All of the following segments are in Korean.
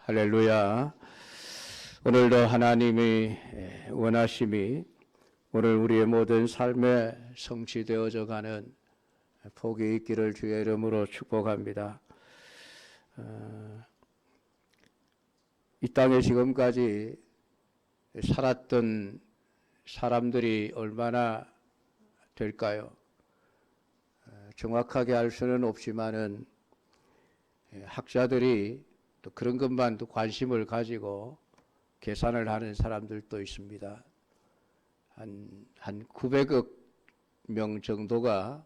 할렐루야. 오늘도 하나님이 원하심이 오늘 우리의 모든 삶에 성취되어져 가는 복이 있기를 주의 이름으로 축복합니다. 이 땅에 지금까지 살았던 사람들이 얼마나 될까요? 정확하게 알 수는 없지만은 학자들이 또 그런 것만 또 관심을 가지고 계산을 하는 사람들도 있습니다. 한 900억 명 정도가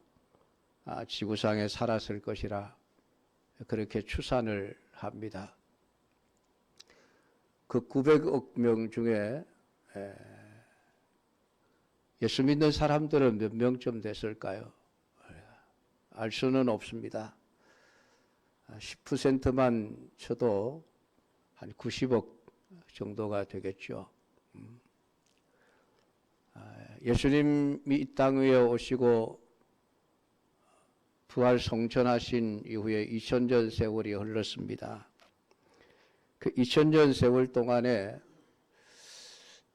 지구상에 살았을 것이라 그렇게 추산을 합니다. 그 900억 명 중에 예수 믿는 사람들은 몇 명쯤 됐을까요? 알 수는 없습니다. 10%만 쳐도 한 90억 정도가 되겠죠. 예수님이 이 땅 위에 오시고 부활 성천하신 이후에 2000년 세월이 흘렀습니다. 그 2000년 세월 동안에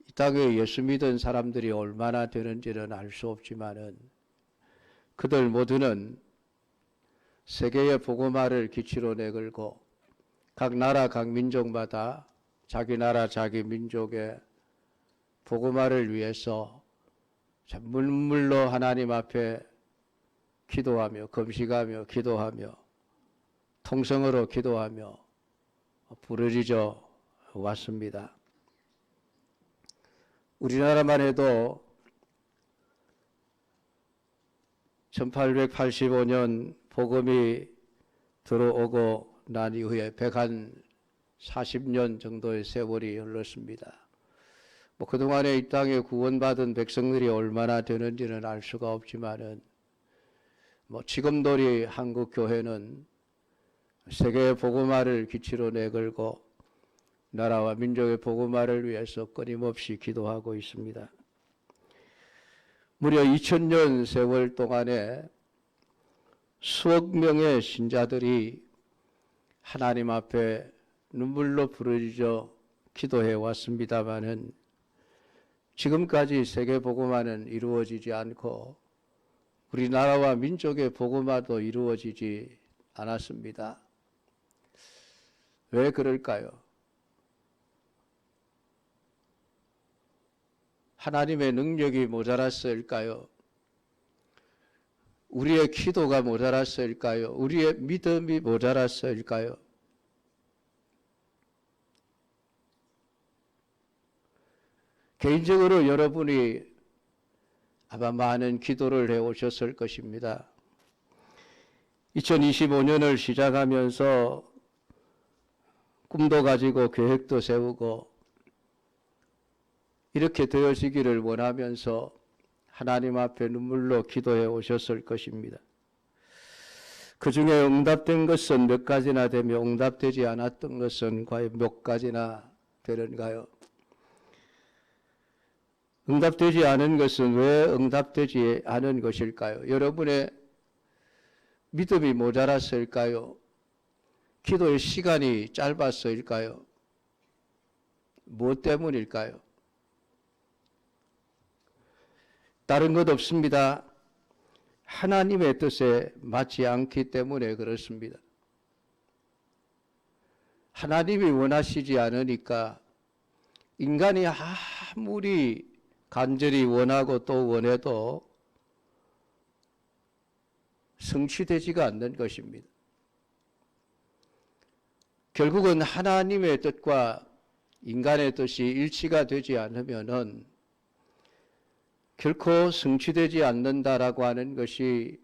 이 땅에 예수 믿은 사람들이 얼마나 되는지는 알 수 없지만은 그들 모두는 세계의 복음화를 기치로 내걸고 각 나라 각 민족마다 자기 나라 자기 민족의 복음화를 위해서 물물로 하나님 앞에 기도하며 금식하며 기도하며 통성으로 기도하며 부르짖어 왔습니다. 우리나라만 해도 1885년 복음이 들어오고 난 이후에 140년 정도의 세월이 흘렀습니다. 그동안에 이 땅에 구원받은 백성들이 얼마나 되는지는 알 수가 없지만은 지금도 한국 교회는 세계의 복음화를 기치로 내걸고 나라와 민족의 복음화를 위해서 끊임없이 기도하고 있습니다. 무려 2000년 세월 동안에 수억 명의 신자들이 하나님 앞에 눈물로 부르짖어 기도해 왔습니다마는 지금까지 세계 복음화는 이루어지지 않고 우리나라와 민족의 복음화도 이루어지지 않았습니다. 왜 그럴까요? 하나님의 능력이 모자랐을까요? 우리의 기도가 모자랐을까요? 우리의 믿음이 모자랐을까요? 개인적으로 여러분이 아마 많은 기도를 해오셨을 것입니다. 2025년을 시작하면서 꿈도 가지고 계획도 세우고 이렇게 되어지기를 원하면서 하나님 앞에 눈물로 기도해 오셨을 것입니다. 그 중에 응답된 것은 몇 가지나 되며 응답되지 않았던 것은 과연 몇 가지나 되는가요? 응답되지 않은 것은 왜 응답되지 않은 것일까요? 여러분의 믿음이 모자랐을까요? 기도의 시간이 짧았을까요? 무엇 때문일까요? 다른 것 없습니다. 하나님의 뜻에 맞지 않기 때문에 그렇습니다. 하나님이 원하시지 않으니까 인간이 아무리 간절히 원하고 또 원해도 성취되지가 않는 것입니다. 결국은 하나님의 뜻과 인간의 뜻이 일치가 되지 않으면은 결코 성취되지 않는다라고 하는 것이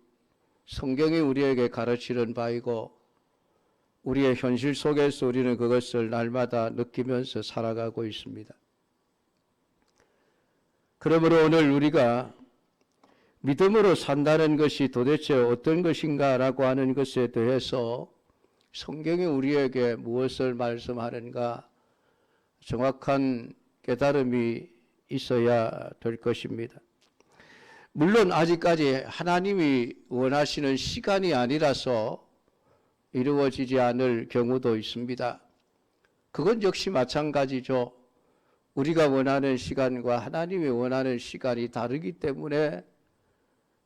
성경이 우리에게 가르치는 바이고 우리의 현실 속에서 우리는 그것을 날마다 느끼면서 살아가고 있습니다. 그러므로 오늘 우리가 믿음으로 산다는 것이 도대체 어떤 것인가라고 하는 것에 대해서 성경이 우리에게 무엇을 말씀하는가 정확한 깨달음이 있어야 될 것입니다. 물론 아직까지 하나님이 원하시는 시간이 아니라서 이루어지지 않을 경우도 있습니다. 그건 역시 마찬가지죠. 우리가 원하는 시간과 하나님이 원하는 시간이 다르기 때문에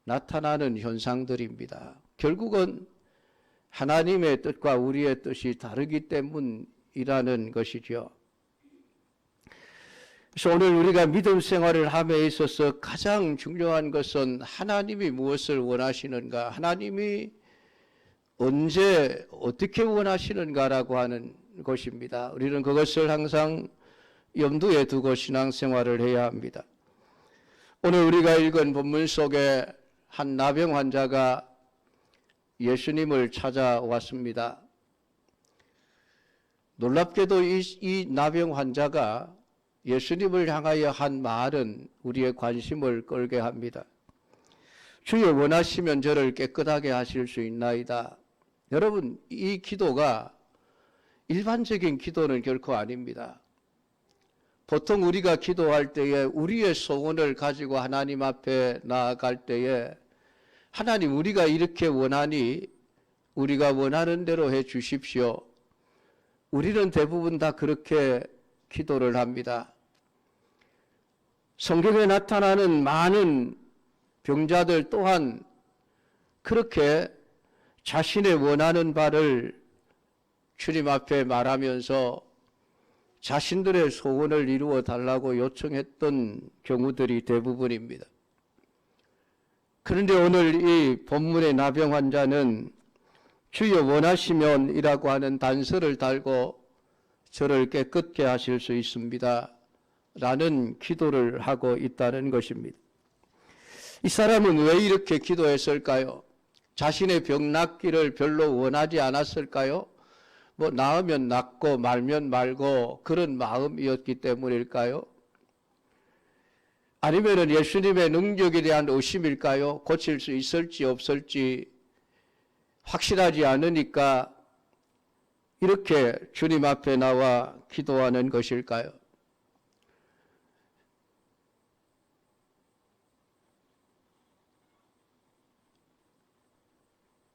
나타나는 현상들입니다. 결국은 하나님의 뜻과 우리의 뜻이 다르기 때문이라는 것이죠. 그래서 오늘 우리가 믿음 생활을 함에 있어서 가장 중요한 것은 하나님이 무엇을 원하시는가, 하나님이 언제 어떻게 원하시는가라고 하는 것입니다. 우리는 그것을 항상 염두에 두고 신앙생활을 해야 합니다. 오늘 우리가 읽은 본문 속에 한 나병 환자가 예수님을 찾아왔습니다. 놀랍게도 이 나병 환자가 예수님을 향하여 한 말은 우리의 관심을 끌게 합니다. 주여 원하시면 저를 깨끗하게 하실 수 있나이다. 여러분, 이 기도가 일반적인 기도는 결코 아닙니다. 보통 우리가 기도할 때에 우리의 소원을 가지고 하나님 앞에 나아갈 때에 하나님, 우리가 이렇게 원하니 우리가 원하는 대로 해 주십시오. 우리는 대부분 다 그렇게 기도를 합니다. 성경에 나타나는 많은 병자들 또한 그렇게 자신의 원하는 바를 주님 앞에 말하면서 자신들의 소원을 이루어 달라고 요청했던 경우들이 대부분입니다. 그런데 오늘 이 본문의 나병 환자는 주여 원하시면 이라고 하는 단서를 달고 저를 깨끗게 하실 수 있습니다 라는 기도를 하고 있다는 것입니다. 이 사람은 왜 이렇게 기도했을까요? 자신의 병 낫기를 별로 원하지 않았을까요? 뭐 나으면 낫고 말면 말고 그런 마음이었기 때문일까요? 아니면 예수님의 능력에 대한 의심일까요? 고칠 수 있을지 없을지 확실하지 않으니까 이렇게 주님 앞에 나와 기도하는 것일까요?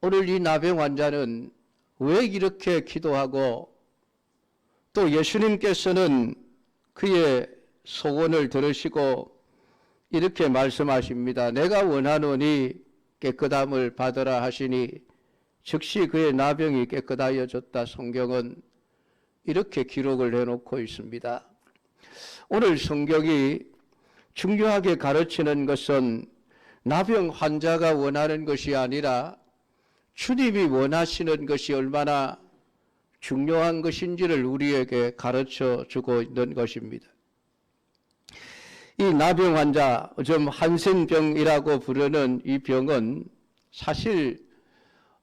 오늘 이 나병 환자는 왜 이렇게 기도하고 또 예수님께서는 그의 소원을 들으시고 이렇게 말씀하십니다. 내가 원하노니 깨끗함을 받으라 하시니 즉시 그의 나병이 깨끗하여졌다. 성경은 이렇게 기록을 해놓고 있습니다. 오늘 성경이 중요하게 가르치는 것은 나병 환자가 원하는 것이 아니라 주님이 원하시는 것이 얼마나 중요한 것인지를 우리에게 가르쳐 주고 있는 것입니다. 이 나병 환자, 좀 한센병이라고 부르는 이 병은 사실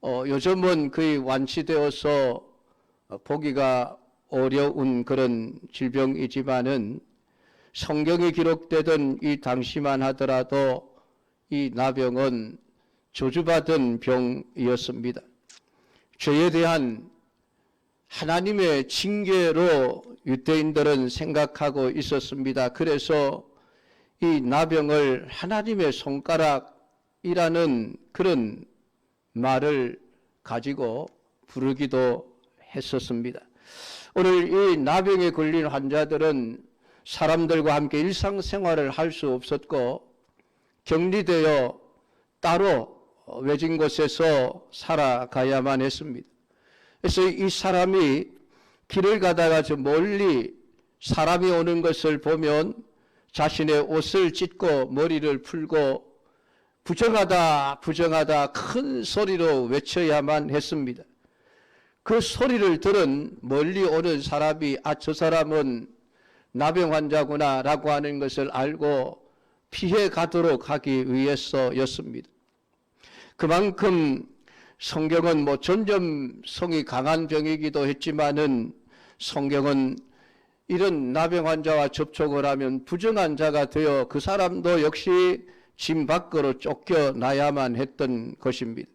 요즘은 거의 완치되어서 보기가 어려운 그런 질병이지만은 성경에 기록되던 이 당시만 하더라도 이 나병은 저주받은 병이었습니다. 죄에 대한 하나님의 징계로 유대인들은 생각하고 있었습니다. 그래서 이 나병을 하나님의 손가락이라는 그런 말을 가지고 부르기도 했었습니다. 오늘 이 나병에 걸린 환자들은 사람들과 함께 일상생활을 할 수 없었고 격리되어 따로 외진 곳에서 살아가야만 했습니다. 그래서 이 사람이 길을 가다가 저 멀리 사람이 오는 것을 보면 자신의 옷을 찢고 머리를 풀고 부정하다 부정하다 큰 소리로 외쳐야만 했습니다. 그 소리를 들은 멀리 오는 사람이 저 사람은 나병 환자구나 라고 하는 것을 알고 피해 가도록 하기 위해서였습니다. 그만큼 성경은 전염성이 강한 병이기도 했지만은 성경은 이런 나병 환자와 접촉을 하면 부정한 자가 되어 그 사람도 역시 집 밖으로 쫓겨나야만 했던 것입니다.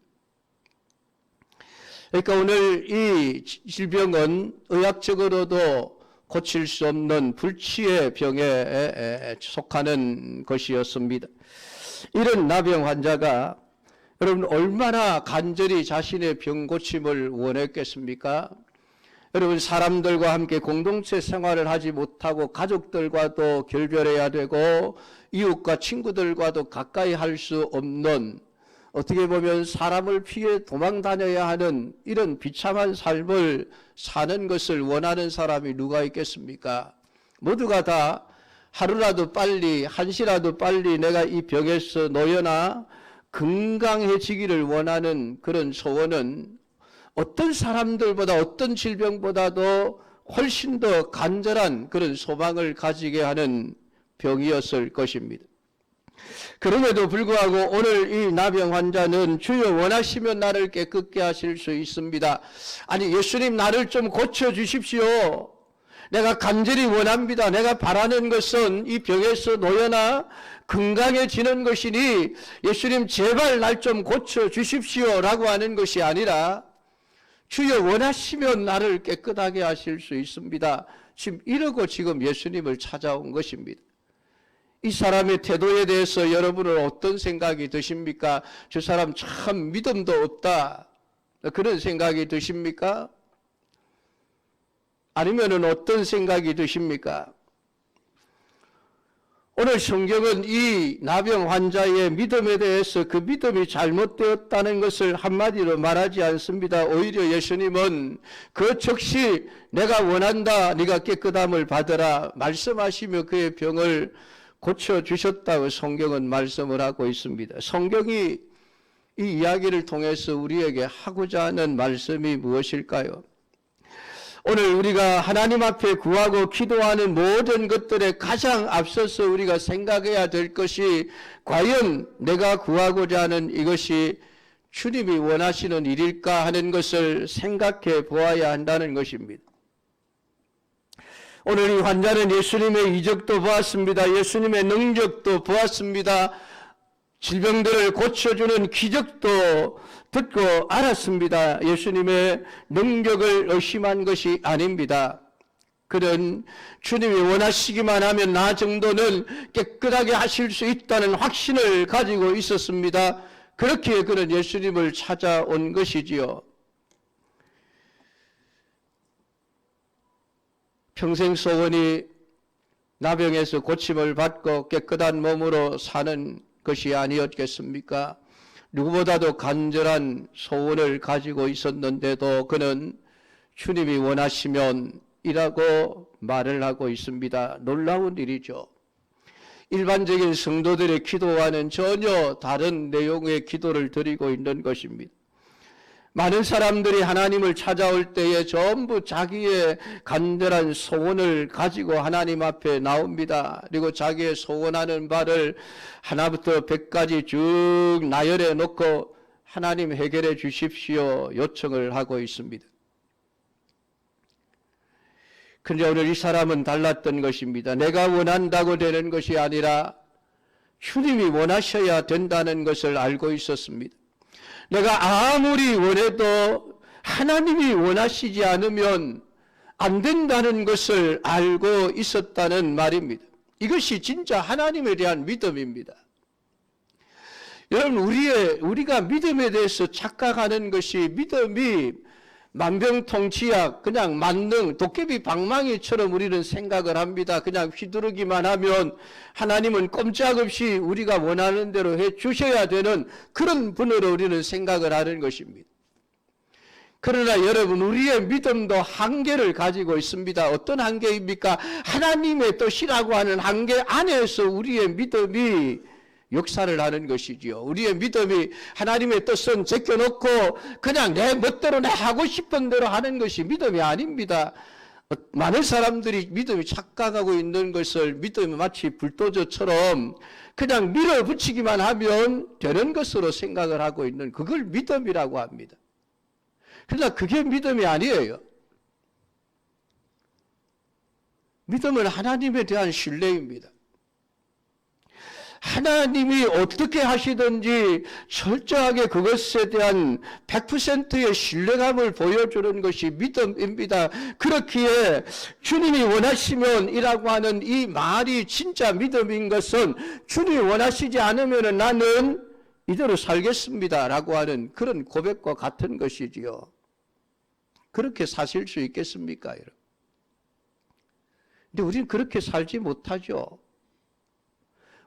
그러니까 오늘 이 질병은 의학적으로도 고칠 수 없는 불치의 병에 속하는 것이었습니다. 이런 나병 환자가 여러분 얼마나 간절히 자신의 병 고침을 원했겠습니까? 여러분, 사람들과 함께 공동체 생활을 하지 못하고 가족들과도 결별해야 되고 이웃과 친구들과도 가까이 할 수 없는, 어떻게 보면 사람을 피해 도망 다녀야 하는 이런 비참한 삶을 사는 것을 원하는 사람이 누가 있겠습니까? 모두가 다 하루라도 빨리, 한시라도 빨리 내가 이 병에서 놓여나 건강해지기를 원하는 그런 소원은 어떤 사람들보다, 어떤 질병보다도 훨씬 더 간절한 그런 소망을 가지게 하는 병이었을 것입니다. 그럼에도 불구하고 오늘 이 나병 환자는 주여 원하시면 나를 깨끗게 하실 수 있습니다. 아니, 예수님 나를 좀 고쳐주십시오. 내가 간절히 원합니다. 내가 바라는 것은 이 병에서 놓여나 건강해지는 것이니 예수님 제발 날 좀 고쳐주십시오 라고 하는 것이 아니라 주여 원하시면 나를 깨끗하게 하실 수 있습니다. 지금 이러고 지금 예수님을 찾아온 것입니다. 이 사람의 태도에 대해서 여러분은 어떤 생각이 드십니까? 저 사람 참 믿음도 없다, 그런 생각이 드십니까? 아니면은 어떤 생각이 드십니까? 오늘 성경은 이 나병 환자의 믿음에 대해서 그 믿음이 잘못되었다는 것을 한마디로 말하지 않습니다. 오히려 예수님은 그 즉시 내가 원한다, 네가 깨끗함을 받으라 말씀하시며 그의 병을 고쳐주셨다고 성경은 말씀을 하고 있습니다. 성경이 이 이야기를 통해서 우리에게 하고자 하는 말씀이 무엇일까요? 오늘 우리가 하나님 앞에 구하고 기도하는 모든 것들에 가장 앞서서 우리가 생각해야 될 것이 과연 내가 구하고자 하는 이것이 주님이 원하시는 일일까 하는 것을 생각해 보아야 한다는 것입니다. 오늘 이 환자는 예수님의 이적도 보았습니다. 예수님의 능력도 보았습니다. 질병들을 고쳐주는 기적도 듣고 알았습니다. 예수님의 능력을 의심한 것이 아닙니다. 그는 주님이 원하시기만 하면 나 정도는 깨끗하게 하실 수 있다는 확신을 가지고 있었습니다. 그렇기에 그는 예수님을 찾아온 것이지요. 평생 소원이 나병에서 고침을 받고 깨끗한 몸으로 사는 것이 아니었겠습니까? 누구보다도 간절한 소원을 가지고 있었는데도 그는 주님이 원하시면 이라고 말을 하고 있습니다. 놀라운 일이죠. 일반적인 성도들의 기도와는 전혀 다른 내용의 기도를 드리고 있는 것입니다. 많은 사람들이 하나님을 찾아올 때에 전부 자기의 간절한 소원을 가지고 하나님 앞에 나옵니다. 그리고 자기의 소원하는 바를 하나부터 100까지 쭉 나열해 놓고 하나님 해결해 주십시오 요청을 하고 있습니다. 그런데 오늘 이 사람은 달랐던 것입니다. 내가 원한다고 되는 것이 아니라 주님이 원하셔야 된다는 것을 알고 있었습니다. 내가 아무리 원해도 하나님이 원하시지 않으면 안 된다는 것을 알고 있었다는 말입니다. 이것이 진짜 하나님에 대한 믿음입니다. 여러분, 우리가 믿음에 대해서 착각하는 것이 믿음이 만병통치약, 그냥 만능, 도깨비 방망이처럼 우리는 생각을 합니다. 그냥 휘두르기만 하면 하나님은 꼼짝없이 우리가 원하는 대로 해 주셔야 되는 그런 분으로 우리는 생각을 하는 것입니다. 그러나 여러분, 우리의 믿음도 한계를 가지고 있습니다. 어떤 한계입니까? 하나님의 뜻이라고 하는 한계 안에서 우리의 믿음이 역사를 하는 것이지요. 우리의 믿음이 하나님의 뜻은 제껴놓고 그냥 내 멋대로 내 하고 싶은 대로 하는 것이 믿음이 아닙니다. 많은 사람들이 믿음이 착각하고 있는 것을 믿음이 마치 불도저처럼 그냥 밀어붙이기만 하면 되는 것으로 생각을 하고 있는, 그걸 믿음이라고 합니다. 그러나 그게 믿음이 아니에요. 믿음은 하나님에 대한 신뢰입니다. 하나님이 어떻게 하시든지 철저하게 그것에 대한 100%의 신뢰감을 보여주는 것이 믿음입니다. 그렇기에 주님이 원하시면 이라고 하는 이 말이 진짜 믿음인 것은 주님이 원하시지 않으면 나는 이대로 살겠습니다 라고 하는 그런 고백과 같은 것이지요. 그렇게 사실 수 있겠습니까, 여러분? 근데 우리는 그렇게 살지 못하죠.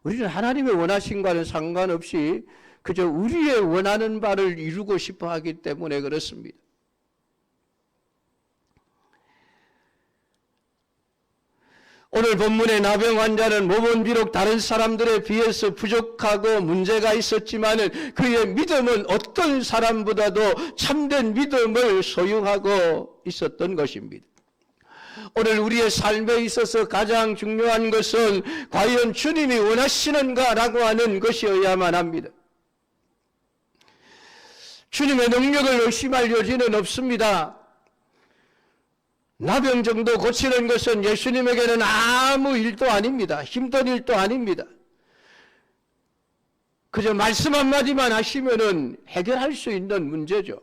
우리는 하나님의 원하심과는 상관없이 그저 우리의 원하는 바를 이루고 싶어 하기 때문에 그렇습니다. 오늘 본문의 나병 환자는 몸은 비록 다른 사람들에 비해서 부족하고 문제가 있었지만 그의 믿음은 어떤 사람보다도 참된 믿음을 소유하고 있었던 것입니다. 오늘 우리의 삶에 있어서 가장 중요한 것은 과연 주님이 원하시는가라고 하는 것이어야만 합니다. 주님의 능력을 의심할 여지는 없습니다. 나병 정도 고치는 것은 예수님에게는 아무 일도 아닙니다. 힘든 일도 아닙니다. 그저 말씀 한마디만 하시면은 해결할 수 있는 문제죠.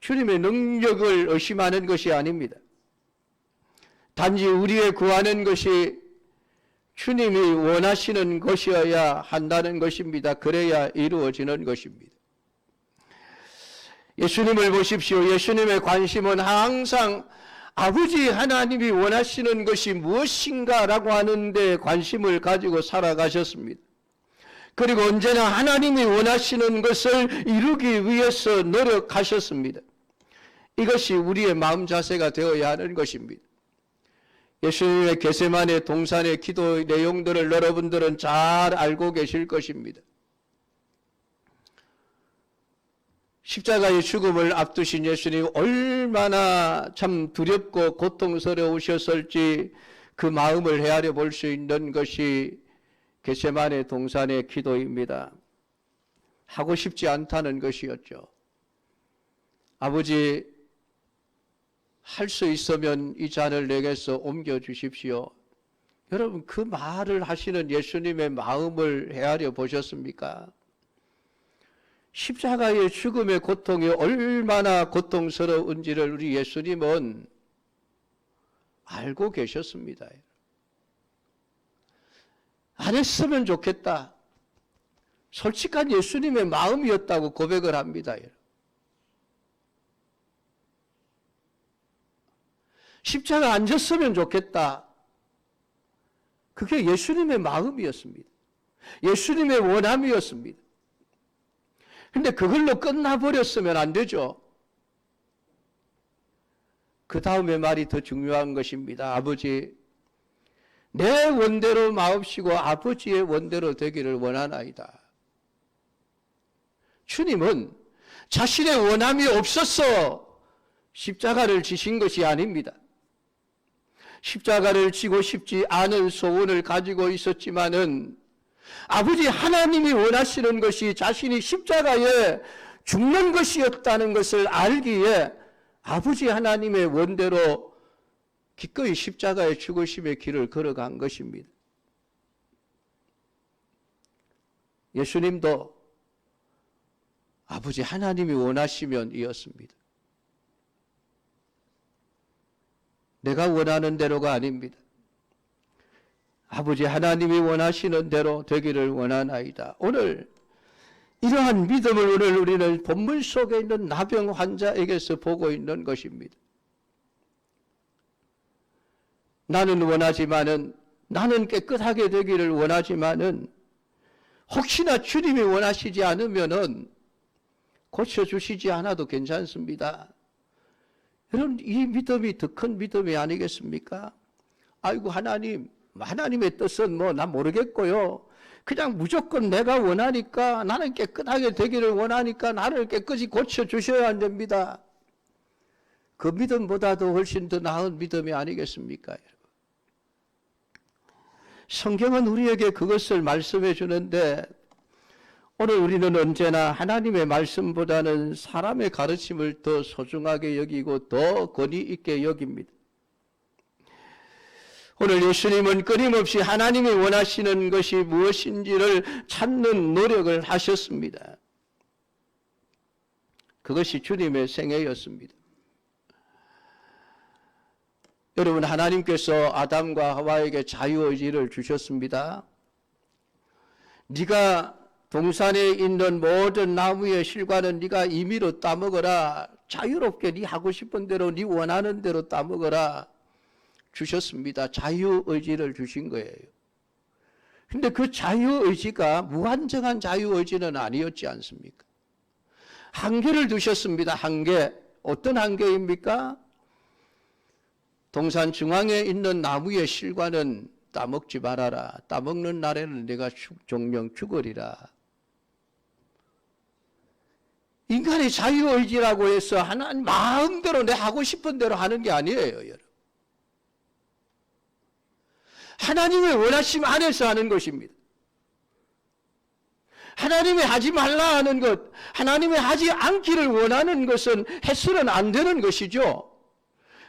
주님의 능력을 의심하는 것이 아닙니다. 단지 우리의 구하는 것이 주님이 원하시는 것이어야 한다는 것입니다. 그래야 이루어지는 것입니다. 예수님을 보십시오. 예수님의 관심은 항상 아버지 하나님이 원하시는 것이 무엇인가라고 하는 데 관심을 가지고 살아가셨습니다. 그리고 언제나 하나님이 원하시는 것을 이루기 위해서 노력하셨습니다. 이것이 우리의 마음 자세가 되어야 하는 것입니다. 예수님의 겟세마네 동산의 기도 내용들을 여러분들은 잘 알고 계실 것입니다. 십자가의 죽음을 앞두신 예수님 얼마나 참 두렵고 고통스러우셨을지 그 마음을 헤아려 볼 수 있는 것이 겟세마네 동산의 기도입니다. 하고 싶지 않다는 것이었죠. 아버지, 할 수 있으면 이 잔을 내게서 옮겨주십시오. 여러분, 그 말을 하시는 예수님의 마음을 헤아려 보셨습니까? 십자가의 죽음의 고통이 얼마나 고통스러운지를 우리 예수님은 알고 계셨습니다. 안 했으면 좋겠다. 솔직한 예수님의 마음이었다고 고백을 합니다. 십자가 안 졌으면 좋겠다. 그게 예수님의 마음이었습니다. 예수님의 원함이었습니다. 근데 그걸로 끝나버렸으면 안 되죠. 그 다음에 말이 더 중요한 것입니다. 아버지, 내 원대로 마옵시고 아버지의 원대로 되기를 원하나이다. 주님은 자신의 원함이 없어서 십자가를 지신 것이 아닙니다. 십자가를 지고 싶지 않은 소원을 가지고 있었지만은 아버지 하나님이 원하시는 것이 자신이 십자가에 죽는 것이었다는 것을 알기에 아버지 하나님의 원대로 기꺼이 십자가의 죽으심의 길을 걸어간 것입니다. 예수님도 아버지 하나님이 원하시면 이었습니다. 내가 원하는 대로가 아닙니다. 아버지 하나님이 원하시는 대로 되기를 원하나이다. 오늘 이러한 믿음을 오늘 우리는 본문 속에 있는 나병 환자에게서 보고 있는 것입니다. 나는 원하지만은, 나는 깨끗하게 되기를 원하지만은 혹시나 주님이 원하시지 않으면은 고쳐주시지 않아도 괜찮습니다. 여러분, 이 믿음이 더 큰 믿음이 아니겠습니까? 아이고 하나님의 뜻은 난 모르겠고요. 그냥 무조건 내가 원하니까, 나는 깨끗하게 되기를 원하니까 나를 깨끗이 고쳐주셔야 안 됩니다. 그 믿음보다도 훨씬 더 나은 믿음이 아니겠습니까? 성경은 우리에게 그것을 말씀해 주는데 오늘 우리는 언제나 하나님의 말씀보다는 사람의 가르침을 더 소중하게 여기고 더 권위 있게 여깁니다. 오늘 예수님은 끊임없이 하나님이 원하시는 것이 무엇인지를 찾는 노력을 하셨습니다. 그것이 주님의 생애였습니다. 여러분, 하나님께서 아담과 하와에게 자유의지를 주셨습니다. 네가 동산에 있는 모든 나무의 실과는 네가 임의로 따먹어라. 자유롭게 네 하고 싶은 대로 네 원하는 대로 따먹어라. 주셨습니다. 자유의지를 주신 거예요. 근데 그 자유의지가 무한정한 자유의지는 아니었지 않습니까? 한계를 두셨습니다. 한계. 어떤 한계입니까? 동산 중앙에 있는 나무의 실과는 따먹지 말아라. 따먹는 날에는 내가 종명 죽으리라. 인간의 자유의지라고 해서 하나님 마음대로 내 하고 싶은 대로 하는 게 아니에요, 여러분. 하나님의 원하심 안에서 하는 것입니다. 하나님의 하지 말라 하는 것, 하나님의 하지 않기를 원하는 것은 해서는 안 되는 것이죠.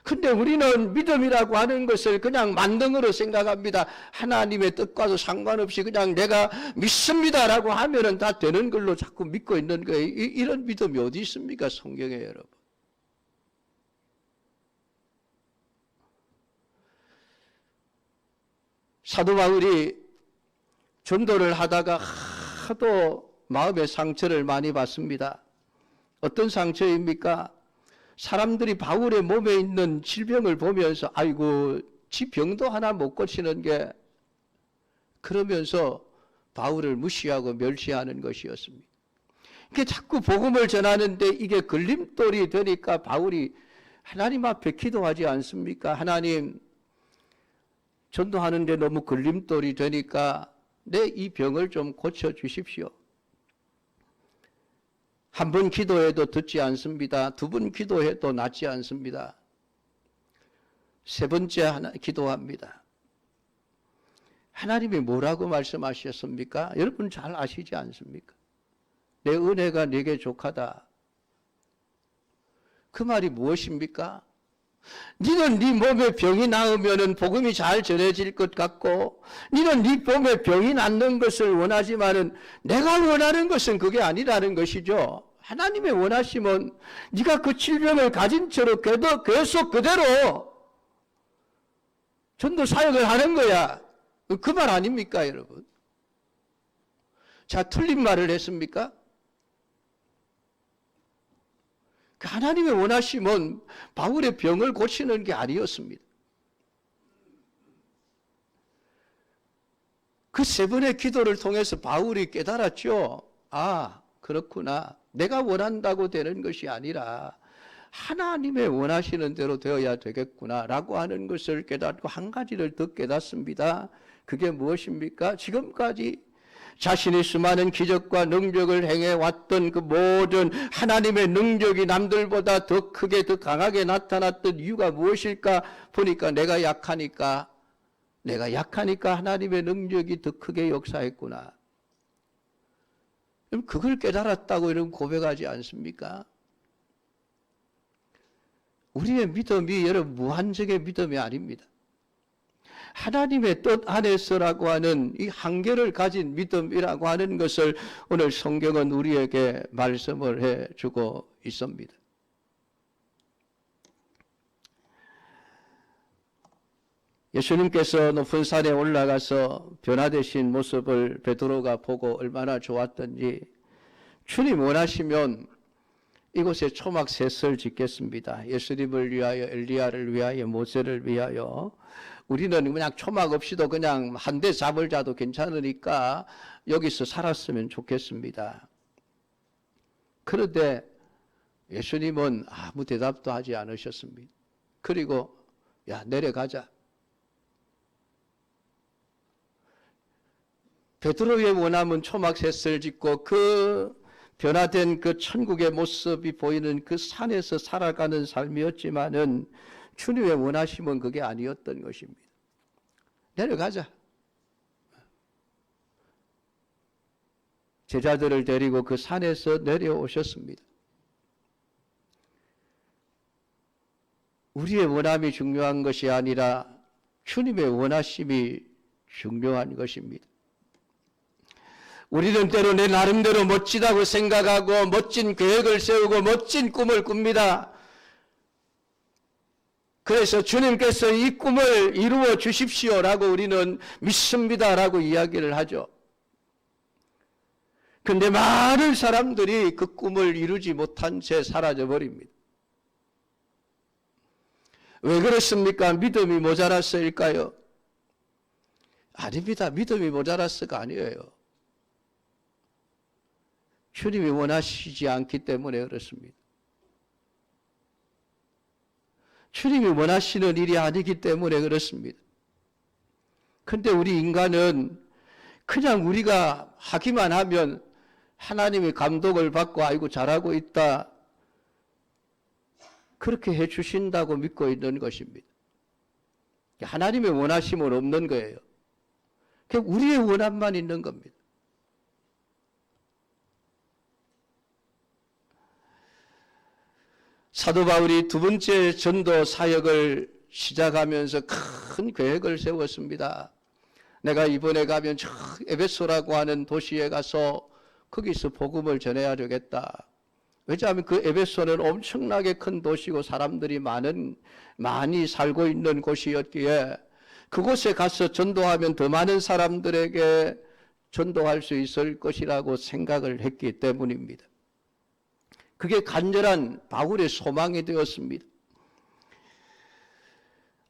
근데 우리는 믿음이라고 하는 것을 그냥 만능으로 생각합니다. 하나님의 뜻과도 상관없이 그냥 내가 믿습니다라고 하면은 다 되는 걸로 자꾸 믿고 있는 거예요. 이런 믿음이 어디 있습니까? 성경에 여러분. 사도 바울이 전도를 하다가 하도 마음의 상처를 많이 받습니다. 어떤 상처입니까? 사람들이 바울의 몸에 있는 질병을 보면서 아이고 지 병도 하나 못 고치는 게, 그러면서 바울을 무시하고 멸시하는 것이었습니다. 이게 자꾸 복음을 전하는데 이게 걸림돌이 되니까 바울이 하나님 앞에 기도하지 않습니까? 하나님, 전도하는데 너무 걸림돌이 되니까 내 이 병을 좀 고쳐주십시오. 한 번 기도해도 듣지 않습니다. 두 번 기도해도 낫지 않습니다. 세 번째 기도합니다. 하나님이 뭐라고 말씀하셨습니까? 여러분 잘 아시지 않습니까? 내 은혜가 네게 족하다. 그 말이 무엇입니까? 너는 네 몸에 병이 나으면 복음이 잘 전해질 것 같고, 너는 네 몸에 병이 낫는 것을 원하지만은 내가 원하는 것은 그게 아니라는 것이죠. 하나님의 원하심은 네가 그 질병을 가진 채로 계속 그대로 전도 사역을 하는 거야. 그 말 아닙니까, 여러분? 자, 틀린 말을 했습니까? 하나님의 원하심은 바울의 병을 고치는 게 아니었습니다. 그 세 번의 기도를 통해서 바울이 깨달았죠. 아, 그렇구나. 내가 원한다고 되는 것이 아니라 하나님의 원하시는 대로 되어야 되겠구나 라고 하는 것을 깨닫고 한 가지를 더 깨닫습니다. 그게 무엇입니까? 지금까지 자신이 수많은 기적과 능력을 행해왔던 그 모든 하나님의 능력이 남들보다 더 크게 더 강하게 나타났던 이유가 무엇일까 보니까 내가 약하니까 하나님의 능력이 더 크게 역사했구나. 그럼 그걸 깨달았다고 이런 고백하지 않습니까? 우리의 믿음이 여러분 무한적의 믿음이 아닙니다. 하나님의 뜻 안에서라고 하는 이 한계를 가진 믿음이라고 하는 것을 오늘 성경은 우리에게 말씀을 해주고 있습니다. 예수님께서 높은 산에 올라가서 변화되신 모습을 베드로가 보고 얼마나 좋았던지, 주님 원하시면 이곳에 초막 셋을 짓겠습니다. 예수님을 위하여, 엘리야를 위하여, 모세를 위하여. 우리는 그냥 초막 없이도 그냥 한 대 잡을 자도 괜찮으니까 여기서 살았으면 좋겠습니다. 그런데 예수님은 아무 대답도 하지 않으셨습니다. 그리고 야, 내려가자. 베드로의 원함은 초막 셋을 짓고 그 변화된 그 천국의 모습이 보이는 그 산에서 살아가는 삶이었지만은 주님의 원하심은 그게 아니었던 것입니다. 내려가자. 제자들을 데리고 그 산에서 내려오셨습니다. 우리의 원함이 중요한 것이 아니라 주님의 원하심이 중요한 것입니다. 우리는 때로 내 나름대로 멋지다고 생각하고 멋진 계획을 세우고 멋진 꿈을 꿉니다. 그래서 주님께서 이 꿈을 이루어 주십시오라고 우리는 믿습니다라고 이야기를 하죠. 그런데 많은 사람들이 그 꿈을 이루지 못한 채 사라져 버립니다. 왜 그렇습니까? 믿음이 모자라서일까요? 아닙니다. 믿음이 모자라서가 아니에요. 주님이 원하시지 않기 때문에 그렇습니다. 주님이 원하시는 일이 아니기 때문에 그렇습니다. 그런데 우리 인간은 그냥 우리가 하기만 하면 하나님의 감독을 받고 아이고 잘하고 있다, 그렇게 해 주신다고 믿고 있는 것입니다. 하나님의 원하심은 없는 거예요. 그냥 우리의 원함만 있는 겁니다. 사도 바울이 두 번째 전도 사역을 시작하면서 큰 계획을 세웠습니다. 내가 이번에 가면 저 에베소라고 하는 도시에 가서 거기서 복음을 전해야 되겠다. 왜냐하면 그 에베소는 엄청나게 큰 도시고 사람들이 많이 살고 있는 곳이었기에 그곳에 가서 전도하면 더 많은 사람들에게 전도할 수 있을 것이라고 생각을 했기 때문입니다. 그게 간절한 바울의 소망이 되었습니다.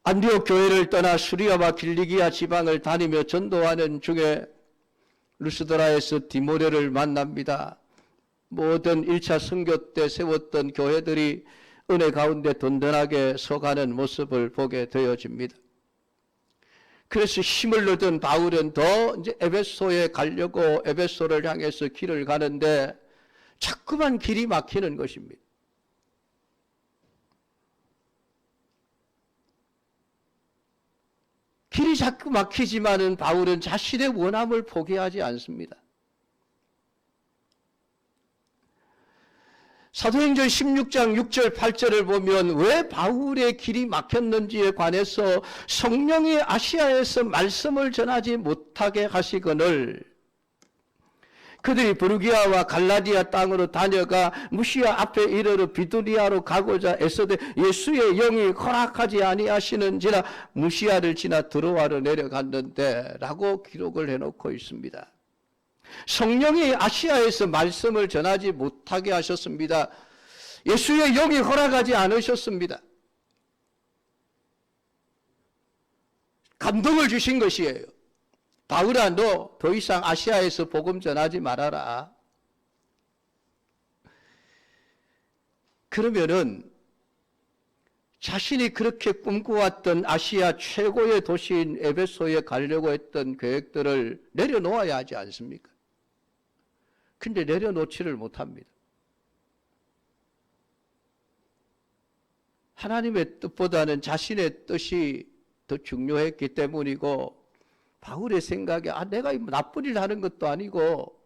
안디옥 교회를 떠나 수리아와 길리기아 지방을 다니며 전도하는 중에 루스드라에서 디모데를 만납니다. 모든 1차 선교 때 세웠던 교회들이 은혜 가운데 든든하게 서가는 모습을 보게 되어집니다. 그래서 힘을 얻은 바울은 더 이제 에베소에 가려고 에베소를 향해서 길을 가는데 자꾸만 길이 막히는 것입니다. 길이 자꾸 막히지만은 바울은 자신의 원함을 포기하지 않습니다. 사도행전 16장 6절 8절을 보면 왜 바울의 길이 막혔는지에 관해서 성령이 아시아에서 말씀을 전하지 못하게 하시거늘 그들이 부르기아와 갈라디아 땅으로 다녀가 무시아 앞에 이르러 비두니아로 가고자 애써되 예수의 영이 허락하지 아니하시는지라 무시아를 지나 드로아로 내려갔는데 라고 기록을 해놓고 있습니다. 성령이 아시아에서 말씀을 전하지 못하게 하셨습니다. 예수의 영이 허락하지 않으셨습니다. 감동을 주신 것이에요. 바울아, 너 더 이상 아시아에서 복음 전하지 말아라. 그러면은 자신이 그렇게 꿈꿔왔던 아시아 최고의 도시인 에베소에 가려고 했던 계획들을 내려놓아야 하지 않습니까? 근데 내려놓지를 못합니다. 하나님의 뜻보다는 자신의 뜻이 더 중요했기 때문이고 바울의 생각에 내가 나쁜 일 하는 것도 아니고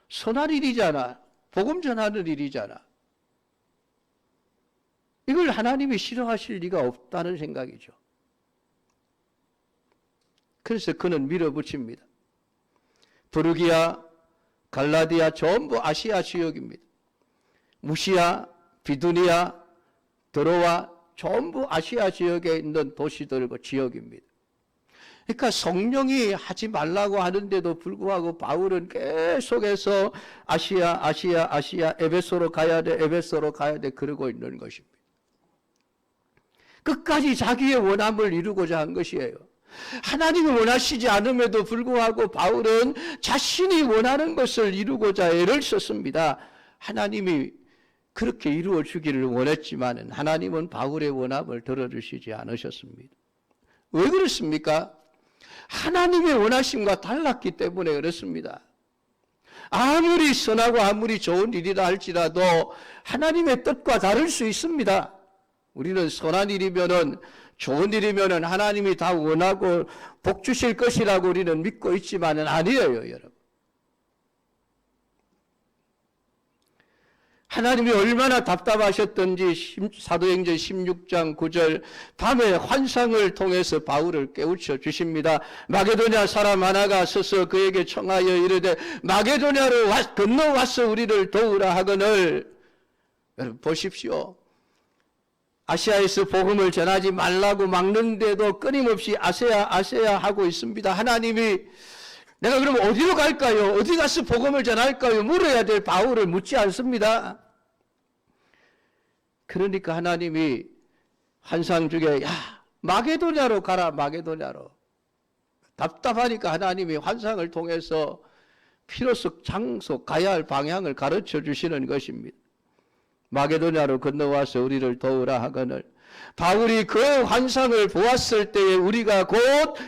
선한 일이잖아. 복음 전하는 일이잖아. 이걸 하나님이 싫어하실 리가 없다는 생각이죠. 그래서 그는 밀어붙입니다. 부르기아, 갈라디아 전부 아시아 지역입니다. 무시아, 비두니아, 드로아 전부 아시아 지역에 있는 도시들과 지역입니다. 그러니까 성령이 하지 말라고 하는데도 불구하고 바울은 계속해서 아시아, 에베소로 가야 돼, 에베소로 가야 돼 그러고 있는 것입니다. 끝까지 자기의 원함을 이루고자 한 것이에요. 하나님이 원하시지 않음에도 불구하고 바울은 자신이 원하는 것을 이루고자 애를 썼습니다. 하나님이 그렇게 이루어 주기를 원했지만 하나님은 바울의 원함을 들어주시지 않으셨습니다. 왜 그렇습니까? 하나님의 원하심과 달랐기 때문에 그렇습니다. 아무리 선하고 아무리 좋은 일이라 할지라도 하나님의 뜻과 다를 수 있습니다. 우리는 선한 일이면은 좋은 일이면은 하나님이 다 원하고 복 주실 것이라고 우리는 믿고 있지만은 아니에요, 여러분. 하나님이 얼마나 답답하셨던지 사도행전 16장 9절 밤에 환상을 통해서 바울을 깨우쳐 주십니다. 마게도냐 사람 하나가 서서 그에게 청하여 이르되 마게도냐로 건너와서 우리를 도우라 하거늘. 여러분 보십시오. 아시아에서 복음을 전하지 말라고 막는데도 끊임없이 아세야 하고 있습니다. 하나님이 내가 그러면 어디로 갈까요? 어디 가서 복음을 전할까요? 물어야 될 바울을 묻지 않습니다. 그러니까 하나님이 환상 중에 야 마게도냐로 가라, 마게도냐로. 답답하니까 하나님이 환상을 통해서 필요성 장소 가야 할 방향을 가르쳐 주시는 것입니다. 마게도냐로 건너와서 우리를 도우라 하거늘 바울이 그 환상을 보았을 때에 우리가 곧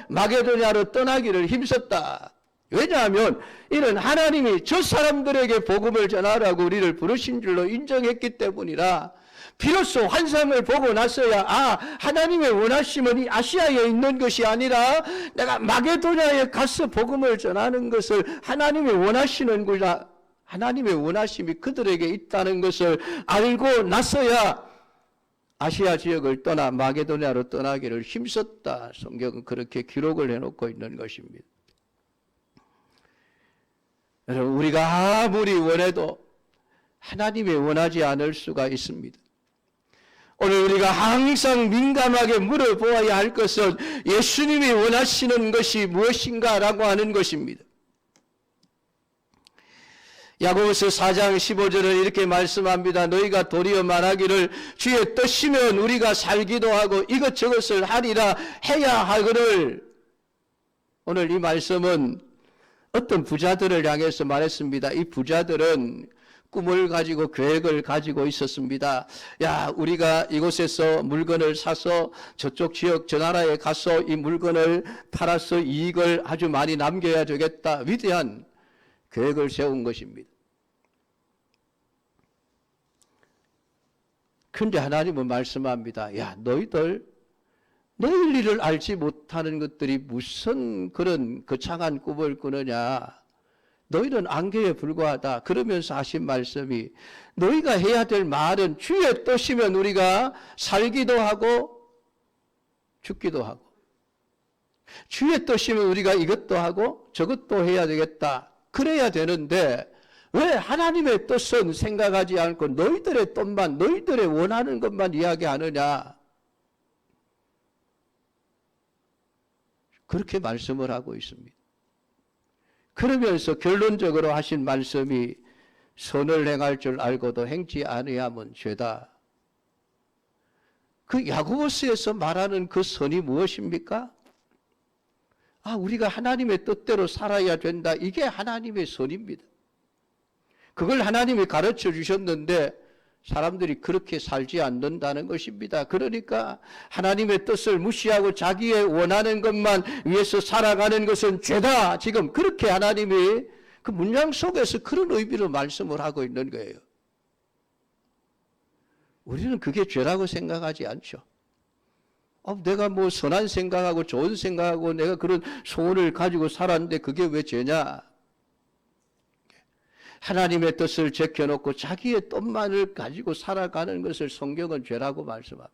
마게도냐로 떠나기를 힘썼다. 왜냐하면 이는 하나님이 저 사람들에게 복음을 전하라고 우리를 부르신 줄로 인정했기 때문이라. 비로소 환상을 보고 나서야 하나님의 원하심은 이 아시아에 있는 것이 아니라 내가 마게도냐에 가서 복음을 전하는 것을 하나님이 원하시는구나. 하나님의 원하심이 그들에게 있다는 것을 알고 나서야 아시아 지역을 떠나 마게도냐로 떠나기를 힘썼다. 성경은 그렇게 기록을 해놓고 있는 것입니다. 여러분, 우리가 아무리 원해도 하나님이 원하지 않을 수가 있습니다. 오늘 우리가 항상 민감하게 물어보아야 할 것은 예수님이 원하시는 것이 무엇인가 라고 하는 것입니다. 야고보서 4장 15절은 이렇게 말씀합니다. 너희가 도리어 말하기를 주의 뜻이면 우리가 살기도 하고 이것저것을 하리라 해야 하거늘. 오늘 이 말씀은 어떤 부자들을 향해서 말했습니다. 이 부자들은 꿈을 가지고 계획을 가지고 있었습니다. 야, 우리가 이곳에서 물건을 사서 저쪽 지역 저 나라에 가서 이 물건을 팔아서 이익을 아주 많이 남겨야 되겠다. 위대한 계획을 세운 것입니다. 그런데 하나님은 말씀합니다. 야, 너희들 일을 알지 못하는 것들이 무슨 그런 거창한 꿈을 꾸느냐. 너희는 안개에 불과하다. 그러면서 하신 말씀이 너희가 해야 될 말은 주의 뜻이면 우리가 살기도 하고 죽기도 하고 주의 뜻이면 우리가 이것도 하고 저것도 해야 되겠다. 그래야 되는데 왜 하나님의 뜻은 생각하지 않고 너희들의 뜻만 너희들의 원하는 것만 이야기하느냐. 그렇게 말씀을 하고 있습니다. 그러면서 결론적으로 하신 말씀이 선을 행할 줄 알고도 행치 아니하면 죄다. 그 야고보서에서 말하는 그 선이 무엇입니까? 우리가 하나님의 뜻대로 살아야 된다. 이게 하나님의 선입니다. 그걸 하나님이 가르쳐 주셨는데 사람들이 그렇게 살지 않는다는 것입니다. 그러니까 하나님의 뜻을 무시하고 자기의 원하는 것만 위해서 살아가는 것은 죄다. 지금 그렇게 하나님이 그 문장 속에서 그런 의미로 말씀을 하고 있는 거예요. 우리는 그게 죄라고 생각하지 않죠. 내가 뭐 선한 생각하고 좋은 생각하고 내가 그런 소원을 가지고 살았는데 그게 왜 죄냐? 하나님의 뜻을 제껴놓고 자기의 뜻만을 가지고 살아가는 것을 성경은 죄라고 말씀합니다.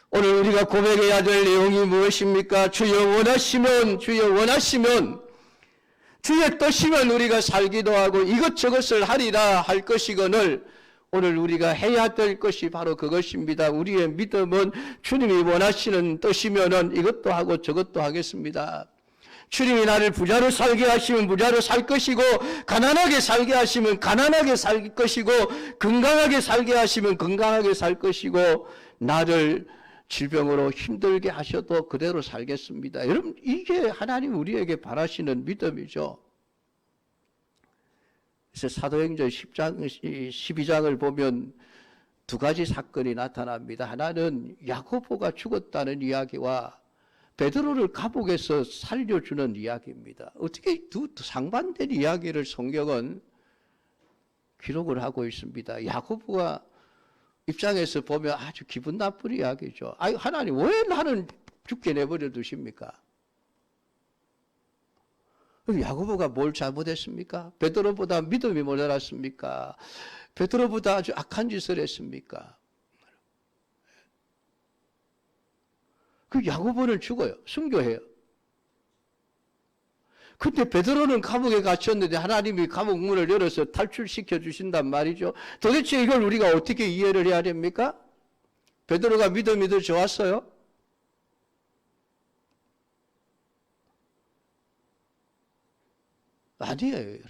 오늘 우리가 고백해야 될 내용이 무엇입니까? 주여 원하시면 주의 뜻이면 우리가 살기도 하고 이것저것을 하리라 할 것이거늘 오늘 우리가 해야 될 것이 바로 그것입니다. 우리의 믿음은 주님이 원하시는 뜻이면은 이것도 하고 저것도 하겠습니다. 주님이 나를 부자로 살게 하시면 부자로 살 것이고 가난하게 살게 하시면 가난하게 살 것이고 건강하게 살게 하시면 건강하게 살 것이고 나를 질병으로 힘들게 하셔도 그대로 살겠습니다. 여러분 이게 하나님 우리에게 바라시는 믿음이죠. 그래서 사도행전 12장을 보면 두 가지 사건이 나타납니다. 하나는 야고보가 죽었다는 이야기와 베드로를 감옥에서 살려주는 이야기입니다. 어떻게 두 상반된 이야기를 성경은 기록을 하고 있습니다. 야고보가 입장에서 보면 아주 기분 나쁜 이야기죠. 하나님 왜 나는 죽게 내버려 두십니까? 야고보가 뭘 잘못했습니까? 베드로보다 믿음이 모자랐습니까? 베드로보다 아주 악한 짓을 했습니까? 그 야고보는 죽어요. 순교해요. 근데 베드로는 감옥에 갇혔는데 하나님이 감옥 문을 열어서 탈출시켜 주신단 말이죠. 도대체 이걸 우리가 어떻게 이해를 해야 됩니까? 베드로가 믿음이 더 좋았어요? 아니에요, 여러분.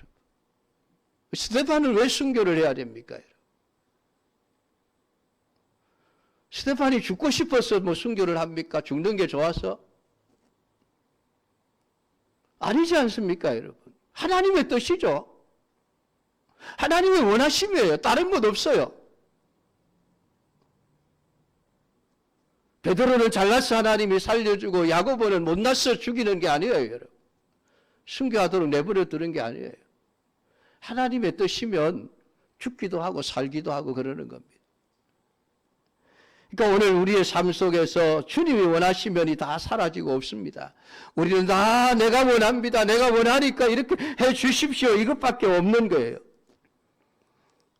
스데반을 왜 순교를 해야 됩니까, 여러분? 스데반이 죽고 싶어서 뭐 순교를 합니까? 죽는 게 좋아서? 아니지 않습니까, 여러분? 하나님의 뜻이죠. 하나님의 원하심이에요. 다른 것 없어요. 베드로는 잘나서 하나님이 살려주고 야고보는 못나서 죽이는 게 아니에요, 여러분. 순교하도록 내버려 두는 게 아니에요. 하나님의 뜻이면 죽기도 하고 살기도 하고 그러는 겁니다. 그러니까 오늘 우리의 삶 속에서 주님이 원하시면이 다 사라지고 없습니다. 우리는 다 내가 원합니다. 내가 원하니까 이렇게 해 주십시오. 이것밖에 없는 거예요.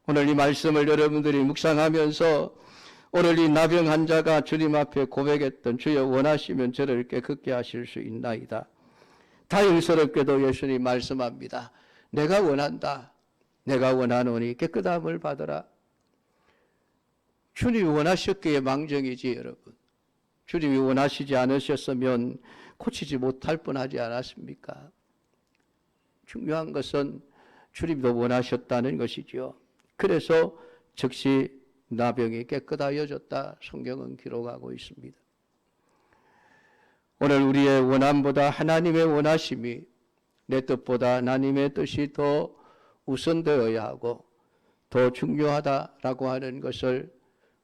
오늘 이 말씀을 여러분들이 묵상하면서 오늘 이 나병 환자가 주님 앞에 고백했던 주여 원하시면 저를 깨끗게 하실 수 있나이다. 다행스럽게도 예수님 말씀합니다. 내가 원한다. 내가 원하노니 깨끗함을 받으라. 주님이 원하셨기에 망정이지 여러분. 주님이 원하시지 않으셨으면 고치지 못할 뻔하지 않았습니까? 중요한 것은 주님도 원하셨다는 것이죠. 그래서 즉시 나병이 깨끗하여졌다. 성경은 기록하고 있습니다. 오늘 우리의 원함보다 하나님의 원하심이 내 뜻보다 하나님의 뜻이 더 우선되어야 하고 더 중요하다라고 하는 것을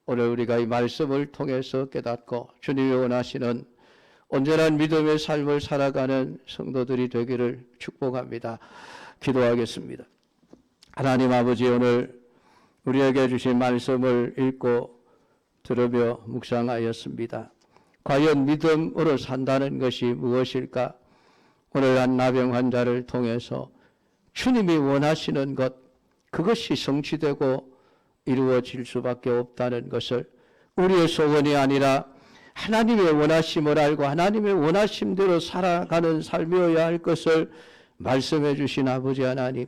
오늘 우리가 이 말씀을 통해서 깨닫고 주님이 원하시는 온전한 믿음의 삶을 살아가는 성도들이 되기를 축복합니다. 기도하겠습니다. 하나님 아버지, 오늘 우리에게 주신 말씀을 읽고 들으며 묵상하였습니다. 과연 믿음으로 산다는 것이 무엇일까? 오늘 한 나병 환자를 통해서 주님이 원하시는 것, 그것이 성취되고 이루어질 수밖에 없다는 것을 우리의 소원이 아니라 하나님의 원하심을 알고 하나님의 원하심대로 살아가는 삶이어야 할 것을 말씀해 주신 아버지 하나님,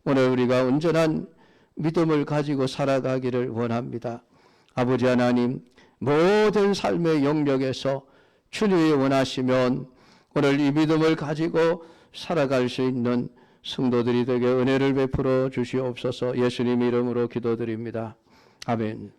오늘 우리가 온전한 믿음을 가지고 살아가기를 원합니다. 아버지 하나님, 모든 삶의 영역에서 주님이 원하시면 오늘 이 믿음을 가지고 살아갈 수 있는 성도들이 되게 은혜를 베풀어 주시옵소서. 예수님 이름으로 기도드립니다. 아멘.